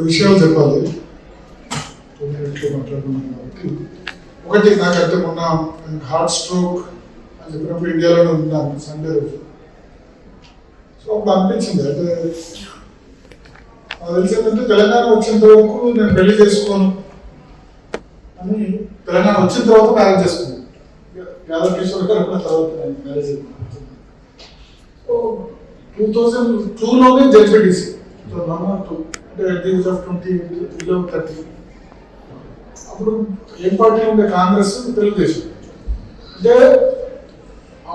విషయాలు చెప్పాలి. మాట్లాడుకున్నాం కాబట్టి ఒకటి, నాకంటే మొన్న హార్ట్ స్ట్రోక్ అని చెప్పినప్పుడు ఇండియాలోనే ఉన్నాను సండే రోజు. సో అప్పుడు అనిపించింది అంటే నాకు తెలిసిందంటే తెలంగాణ వచ్చేంత వరకు నేను పెళ్లి చేసుకోను అని, తెలంగాణ వచ్చిన తర్వాత మ్యారేజ్ చేసుకున్నాను. యాదవ్ కిషోర్ గారు అన్న తర్వాత నేను మ్యారేజ్ చేసుకున్నాను. సో 2002లోనే జడ్పీటీసీ, అంటే అట్ ది ఏజ్ ఆఫ్ 30. అప్పుడు ఏం పార్టీ ఉండే? కాంగ్రెస్, తెలుగుదేశం. అంటే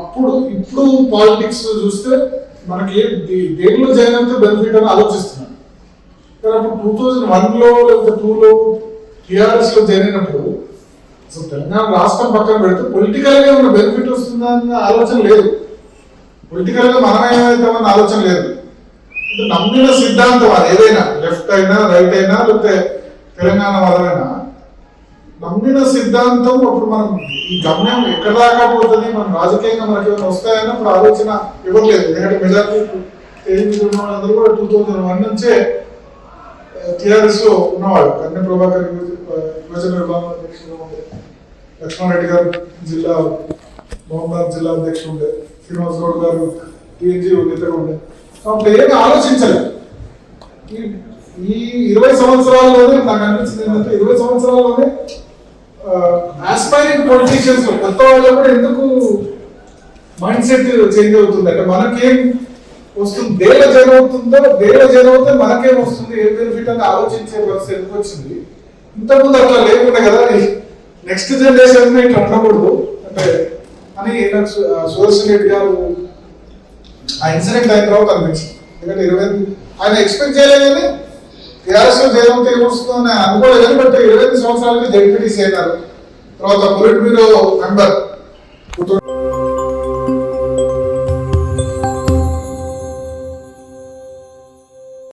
అప్పుడు ఇప్పుడు పాలిటిక్స్ చూస్తే మనకి దేనిలో జాయిన్ అయితే బెనిఫిట్ అని ఆలోచిస్తున్నాను. కానీ అప్పుడు 2001లో లేకపోతే 2లో టీఆర్ఎస్లో జాయిన్ అయినప్పుడు అసలు తెలంగాణ రాష్ట్రం పక్కన పెడితే పొలిటికల్గా ఉన్న బెనిఫిట్ వస్తుందా అన్న ఆలోచన లేదు. పొలిటికల్గా మనం ఏమైతామన్న ఆలోచన లేదు. అంటే నమ్మిన సిద్ధాంతం అది ఏదైనా, లెఫ్ట్ అయినా రైట్ అయినా లేకపోతే తెలంగాణ వాళ్ళైనా నమ్మిన సిద్ధాంతం అప్పుడు మనం ఈ గమ్యం ఎక్కడ దాకా పోతుంది, మనం రాజకీయంగా మనకి ఏమైనా వస్తాయని అప్పుడు ఆలోచన ఇవ్వలేదు. ఎందుకంటే మెజార్టీ అందరూ కూడా 2001 నుంచే టీఆర్ఎస్ లో ఉన్నవాళ్ళు. కన్నె ప్రభాకర్ యువజన విభాగం అధ్యక్షుడు ఉండే, లక్ష్మారెడ్డి గారు జిల్లా మహబూబాబాద్ జిల్లా అధ్యక్షుడు ఉండే, శ్రీనివాస్ గౌడ్ గారు టీఎన్జీ నేతగా ఉండే. అప్పుడు ఏమి ఆలోచించలేదు. ఈ 20 సంవత్సరాల్లోనే నాకు అనిపించింది ఏంటంటే 20 సంవత్సరాల్లోనే ఆస్పైరింగ్ పొలిటీషియన్స్ కొత్త వాళ్ళు కూడా ఎందుకు మైండ్ సెట్ చేంజ్ అవుతుంది అంటే మనకేం వస్తుంది, దేవ జరవుతుందో మనకేం వస్తుంది, ఏం బెనిఫిట్ అని ఆలోచించే పరిస్థితి ఎందుకు వచ్చింది. ఇంతకుముందు అట్లా లేకుండా కదా, నెక్స్ట్ జనరేషన్ ఇట్లా ఉండకూడదు అంటే అని నాకు సుదర్శన్ రెడ్డి గారు ఆ ఇన్సిడెంట్ అయిన తర్వాత అనిపించింది. ఎందుకంటే 20 ఆయన ఎక్స్పెక్ట్ చేయలేదు కానీ టీఆర్ఎస్ లో జయవంతి ఏమొస్తుందో అని అనుకోలేదు కానీ, బట్ 25 సంవత్సరాలకి జడ్పీటీసీ అయినారు. తర్వాత పొలిట్ బ్యూరో మెంబర్